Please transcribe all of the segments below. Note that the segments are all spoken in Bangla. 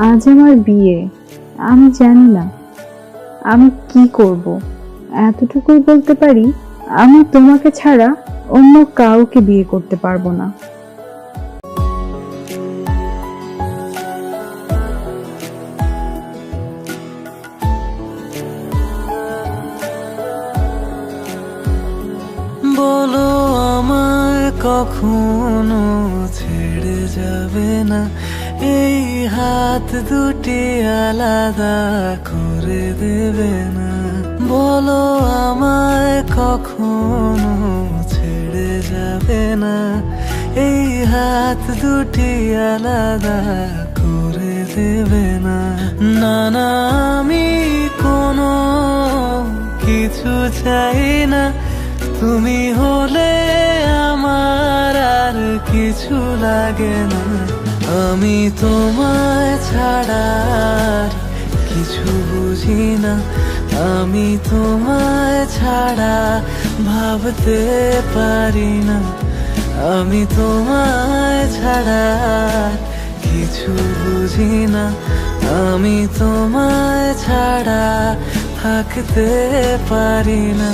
আজ আমার বিয়ে। আমি জানি না আমি কি করব। এতটুকুই বলতে পারি, আমি তোমাকে ছাড়া অন্য কাউকে বিয়ে করতে পারবো না। বলো আমায় কখনো ছেড়ে যাবে না, এই হাত দুটি আলাদা করে দেবে না। বলো আমায় কখনো ছেড়ে যাবে না, এই হাত দুটি আলাদা করে দেবে না। না না, আমি কোনো কিছু চাই না, তুমি হলে আমার আর কিছু লাগে না। আমি তোমায় ছাড়া আর কিছু বুঝি না, আমি তোমায় ছাড়া ভাবতে পারি না। আমি তোমায় ছাড়া আর কিছু বুঝি না, আমি তোমায় ছাড়া থাকতে পারি না।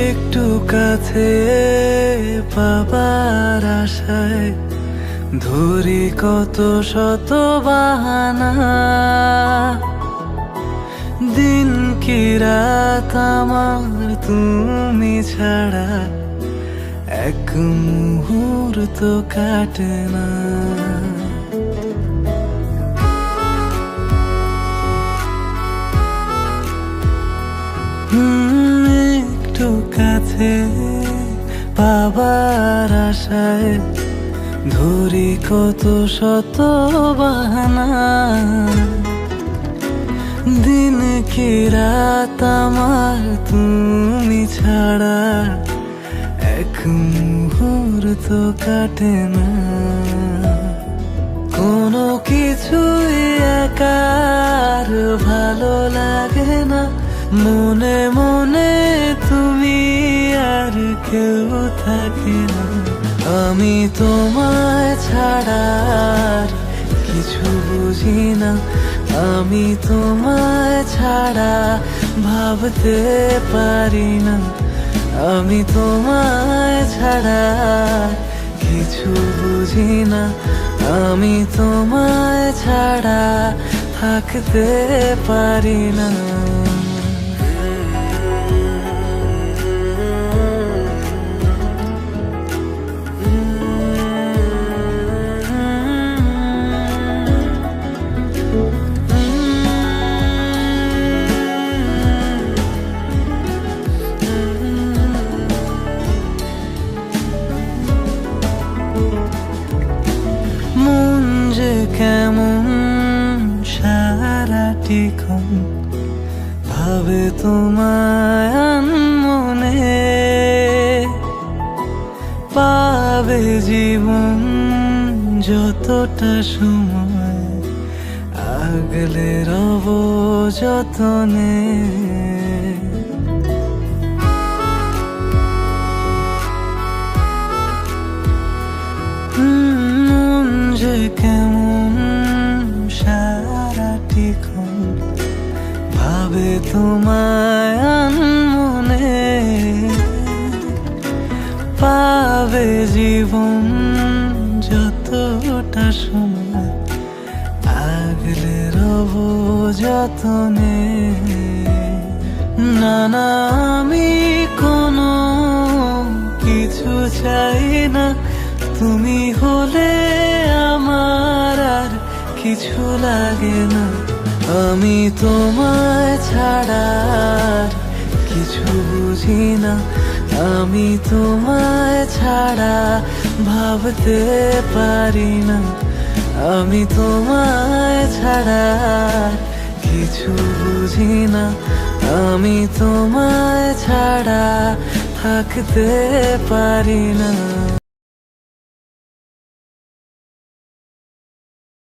একটু কাছে পাবার আশায় ধরি কত শত বাহানা, দিন কি রাত আমার তুমি ছাড়া এক মুহূর্ত কাটে না। একটু কাছে পাবার আশায় ধরি কত শত বাহানা, দিন কি রাত আমার তুমি ছাড়া এক মুহূর্ত কাটে না। কোনো কিছুই একার ভালো লাগে না, মনে মনে তুমি আর কেউ থাকে না। আমি তোমায় ছাড়া আর কিছু বুঝি না, আমি তোমায় ছাড়া ভাবতে পারি না। আমি তোমায় ছাড়া কিছু বুঝি না, আমি তোমায় ছাড়া থাকতে পারি না। মন যে কেমন সারাটিক্ষণ ভাবে তোমায় আনমনে, পাবে জীবন যতটা সময় আগলে রব যতনে। মন যে কেমন সারাটিক্ষণ ভাবে তোমায় আনমনে, পাবে জীবন যতটা সময় আগলে রব যতনে। না না, আমি কোনো কিছু চাই না, তুমি হলে আমার আর কিছু লাগে না। আমি তোমায় ছাড়া আর কিছু বুঝি না, আমি তোমায় ছাড়া ভাবতে পারি না। আমি তোমায় ছাড়া কিছু বুঝি না, আমি তোমায় ছাড়া থাকতে পারি না।